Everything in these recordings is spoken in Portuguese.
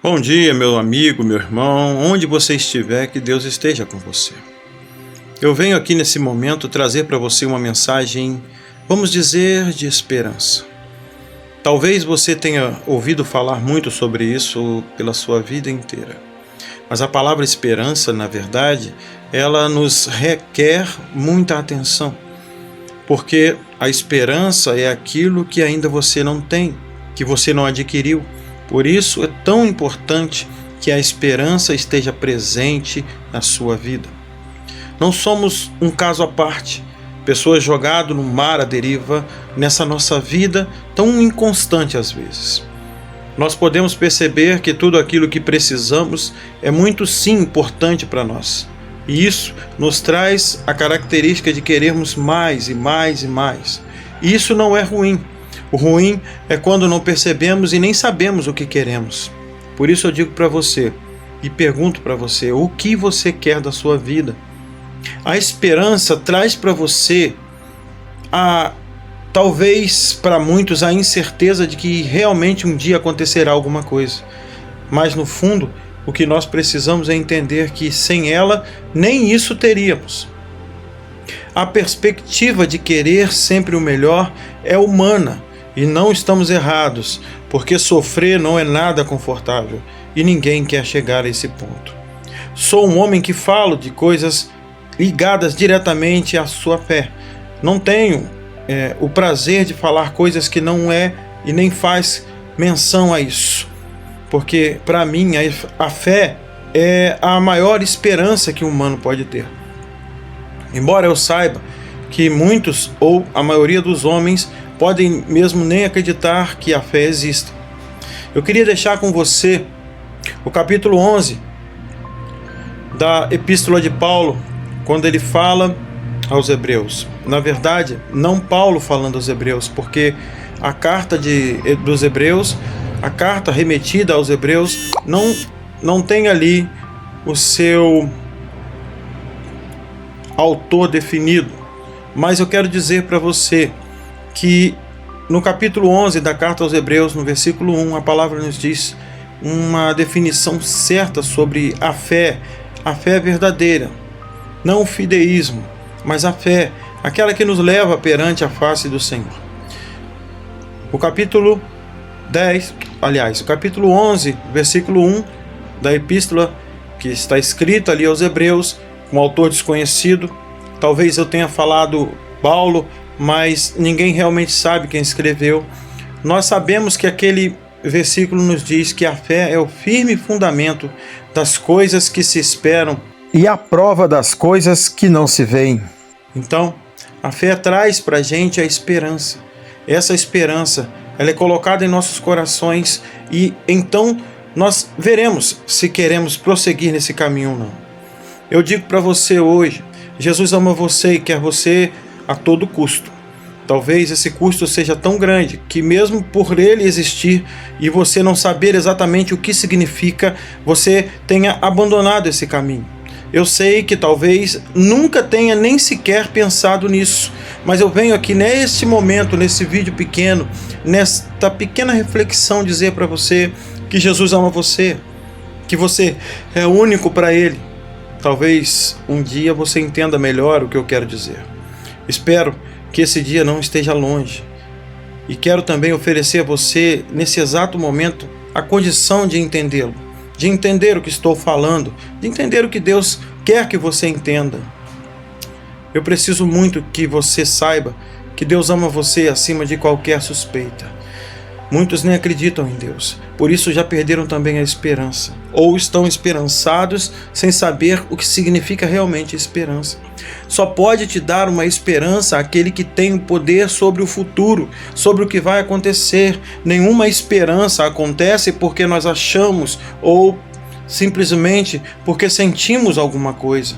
Bom dia, meu amigo, meu irmão, onde você estiver, que Deus esteja com você. Eu venho aqui nesse momento trazer para você uma mensagem, vamos dizer, de esperança. Talvez você tenha ouvido falar muito sobre isso pela sua vida inteira. Mas a palavra esperança, na verdade, ela nos requer muita atenção. Porque a esperança é aquilo que ainda você não tem, que você não adquiriu. Por isso é tão importante que a esperança esteja presente na sua vida. Não somos um caso à parte, pessoas jogadas no mar à deriva nessa nossa vida tão inconstante às vezes. Nós podemos perceber que tudo aquilo que precisamos é muito sim importante para nós. E isso nos traz a característica de querermos mais e mais e mais. E isso não é ruim. O ruim é quando não percebemos e nem sabemos o que queremos. Por isso eu digo para você e pergunto para você, o que você quer da sua vida? A esperança traz para você talvez para muitos a incerteza de que realmente um dia acontecerá alguma coisa. Mas no fundo, o que nós precisamos é entender que sem ela nem isso teríamos. A perspectiva de querer sempre o melhor é humana. E não estamos errados, porque sofrer não é nada confortável e ninguém quer chegar a esse ponto. Sou um homem que falo de coisas ligadas diretamente à sua fé. Não tenho o prazer de falar coisas que não é e nem faz menção a isso, porque para mim a fé é a maior esperança que o humano pode ter. Embora eu saiba que muitos ou a maioria dos homens podem mesmo nem acreditar que a fé exista. Eu queria deixar com você o capítulo 11 da Epístola de Paulo, quando ele fala aos Hebreus. Na verdade, não Paulo falando aos Hebreus, porque a carta dos Hebreus, a carta remetida aos Hebreus, não tem ali o seu autor definido. Mas eu quero dizer para você que no capítulo 11 da carta aos Hebreus, no versículo 1, a palavra nos diz uma definição certa sobre a fé verdadeira, não o fideísmo, mas a fé, aquela que nos leva perante a face do Senhor. O capítulo 11, versículo 1 da epístola, que está escrita ali aos Hebreus, com um autor desconhecido, talvez eu tenha falado Paulo, mas ninguém realmente sabe quem escreveu. Nós sabemos que aquele versículo nos diz que a fé é o firme fundamento das coisas que se esperam e a prova das coisas que não se veem. Então, a fé traz para a gente a esperança. Essa esperança, ela é colocada em nossos corações e então nós veremos se queremos prosseguir nesse caminho ou não. Eu digo para você hoje, Jesus ama você e quer você a todo custo. Talvez esse custo seja tão grande que mesmo por ele existir e você não saber exatamente o que significa, você tenha abandonado esse caminho. Eu sei que talvez nunca tenha nem sequer pensado nisso, mas eu venho aqui neste momento, nesse vídeo pequeno, nesta pequena reflexão, dizer para você que Jesus ama você, que você é único para ele. Talvez um dia você entenda melhor o que eu quero dizer. Espero que esse dia não esteja longe. E quero também oferecer a você, nesse exato momento, a condição de entendê-lo, de entender o que estou falando, de entender o que Deus quer que você entenda. Eu preciso muito que você saiba que Deus ama você acima de qualquer suspeita. Muitos nem acreditam em Deus, por isso já perderam também a esperança, ou estão esperançados sem saber o que significa realmente esperança. Só pode te dar uma esperança aquele que tem o poder sobre o futuro, sobre o que vai acontecer. Nenhuma esperança acontece porque nós achamos ou simplesmente porque sentimos alguma coisa.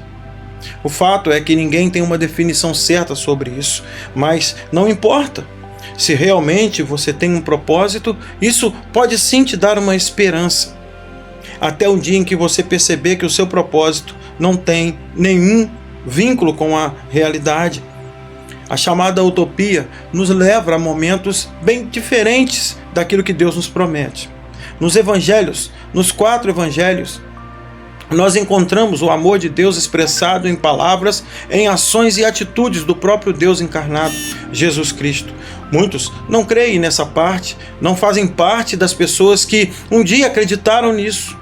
O fato é que ninguém tem uma definição certa sobre isso, mas não importa. Se realmente você tem um propósito, isso pode sim te dar uma esperança. Até o dia em que você perceber que o seu propósito não tem nenhum vínculo com a realidade. A chamada utopia nos leva a momentos bem diferentes daquilo que Deus nos promete. Nos evangelhos, nos 4 evangelhos, nós encontramos o amor de Deus expressado em palavras, em ações e atitudes do próprio Deus encarnado, Jesus Cristo. Muitos não creem nessa parte, não fazem parte das pessoas que um dia acreditaram nisso.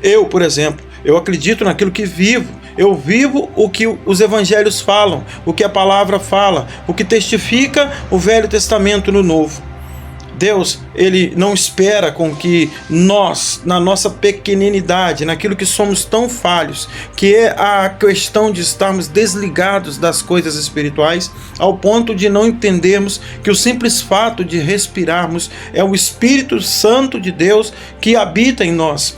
Eu, por exemplo, eu acredito naquilo que vivo. Eu vivo o que os evangelhos falam, o que a palavra fala, o que testifica o Velho Testamento no Novo. Deus, Ele não espera com que nós, na nossa pequeninidade, naquilo que somos tão falhos, que é a questão de estarmos desligados das coisas espirituais, ao ponto de não entendermos que o simples fato de respirarmos é o Espírito Santo de Deus que habita em nós.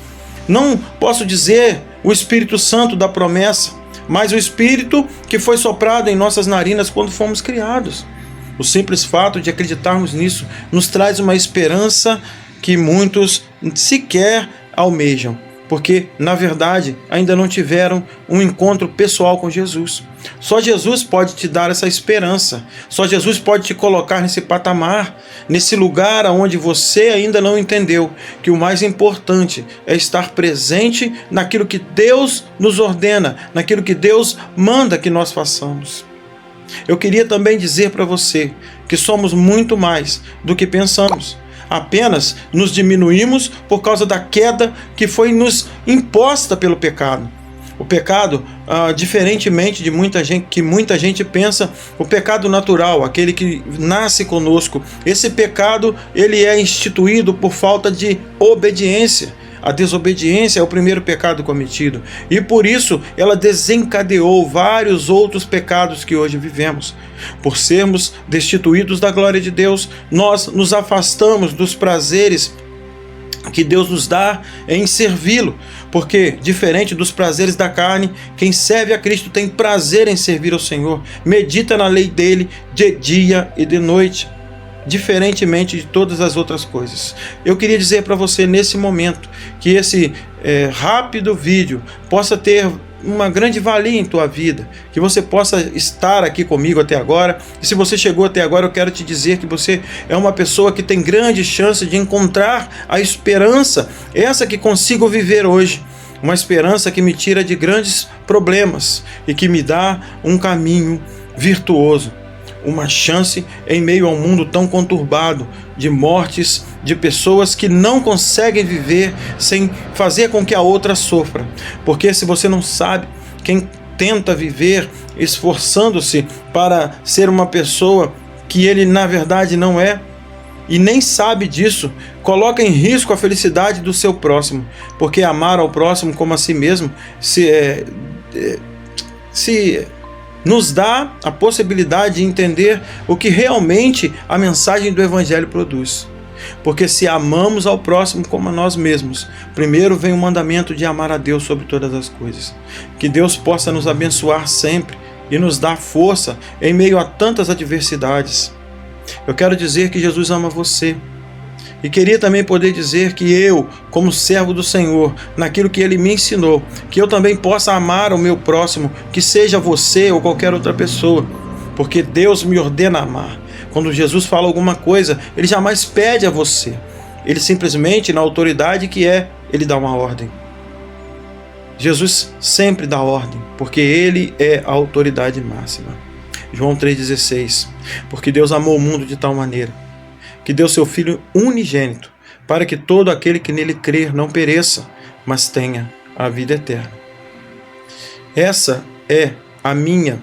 Não posso dizer o Espírito Santo da promessa, mas o Espírito que foi soprado em nossas narinas quando fomos criados. O simples fato de acreditarmos nisso nos traz uma esperança que muitos sequer almejam, porque, na verdade, ainda não tiveram um encontro pessoal com Jesus. Só Jesus pode te dar essa esperança. Só Jesus pode te colocar nesse patamar, nesse lugar onde você ainda não entendeu que o mais importante é estar presente naquilo que Deus nos ordena, naquilo que Deus manda que nós façamos. Eu queria também dizer para você que somos muito mais do que pensamos. Apenas nos diminuímos por causa da queda que foi nos imposta pelo pecado. O pecado, diferentemente de muita gente pensa, o pecado natural, aquele que nasce conosco, esse pecado ele é instituído por falta de obediência. A desobediência é o primeiro pecado cometido e por isso ela desencadeou vários outros pecados que hoje vivemos. Por sermos destituídos da glória de Deus, nós nos afastamos dos prazeres que Deus nos dá em servi-lo, porque diferente dos prazeres da carne, quem serve a Cristo tem prazer em servir ao Senhor, medita na lei dele de dia e de noite, diferentemente de todas as outras coisas. Eu queria dizer para você nesse momento que esse rápido vídeo possa ter uma grande valia em tua vida, que você possa estar aqui comigo até agora. E se você chegou até agora, eu quero te dizer que você é uma pessoa que tem grande chance de encontrar a esperança, essa que consigo viver hoje, uma esperança que me tira de grandes problemas e que me dá um caminho virtuoso, uma chance em meio a um mundo tão conturbado de mortes, de pessoas que não conseguem viver sem fazer com que a outra sofra. Porque se você não sabe, quem tenta viver esforçando-se para ser uma pessoa que ele na verdade não é, e nem sabe disso, coloca em risco a felicidade do seu próximo, porque amar ao próximo como a si mesmo se nos dá a possibilidade de entender o que realmente a mensagem do Evangelho produz. Porque se amamos ao próximo como a nós mesmos, primeiro vem o mandamento de amar a Deus sobre todas as coisas. Que Deus possa nos abençoar sempre e nos dar força em meio a tantas adversidades. Eu quero dizer que Jesus ama você. E queria também poder dizer que eu, como servo do Senhor, naquilo que Ele me ensinou, que eu também possa amar o meu próximo, que seja você ou qualquer outra pessoa, porque Deus me ordena amar. Quando Jesus fala alguma coisa, Ele jamais pede a você. Ele simplesmente, na autoridade que é, Ele dá uma ordem. Jesus sempre dá ordem, porque Ele é a autoridade máxima. João 3,16. Porque Deus amou o mundo de tal maneira que deu seu Filho unigênito, para que todo aquele que nele crer não pereça, mas tenha a vida eterna. Essa é a minha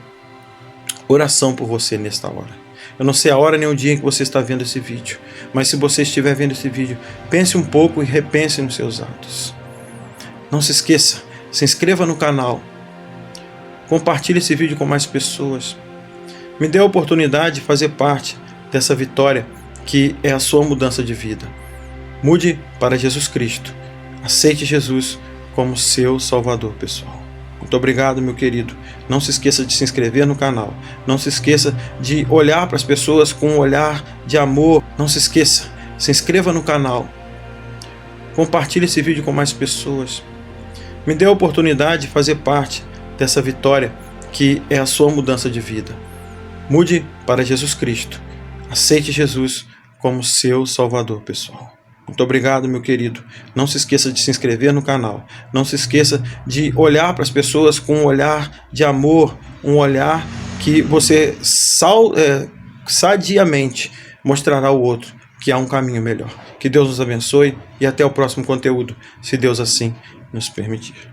oração por você nesta hora. Eu não sei a hora nem o dia em que você está vendo esse vídeo, mas se você estiver vendo esse vídeo, pense um pouco e repense nos seus atos. Não se esqueça, se inscreva no canal, compartilhe esse vídeo com mais pessoas. Me dê a oportunidade de fazer parte dessa vitória que é a sua mudança de vida. Mude para Jesus Cristo. Aceite Jesus como seu Salvador pessoal. Muito obrigado, meu querido. Não se esqueça de se inscrever no canal. Não se esqueça de olhar para as pessoas com um olhar de amor. Não se esqueça, se inscreva no canal. Compartilhe esse vídeo com mais pessoas. Me dê a oportunidade de fazer parte dessa vitória que é a sua mudança de vida. Mude para Jesus Cristo. Aceite Jesus como seu Salvador pessoal. Muito obrigado, meu querido. Não se esqueça de se inscrever no canal. Não se esqueça de olhar para as pessoas com um olhar de amor, um olhar que você sadiamente mostrará ao outro que há um caminho melhor. Que Deus nos abençoe e até o próximo conteúdo, se Deus assim nos permitir.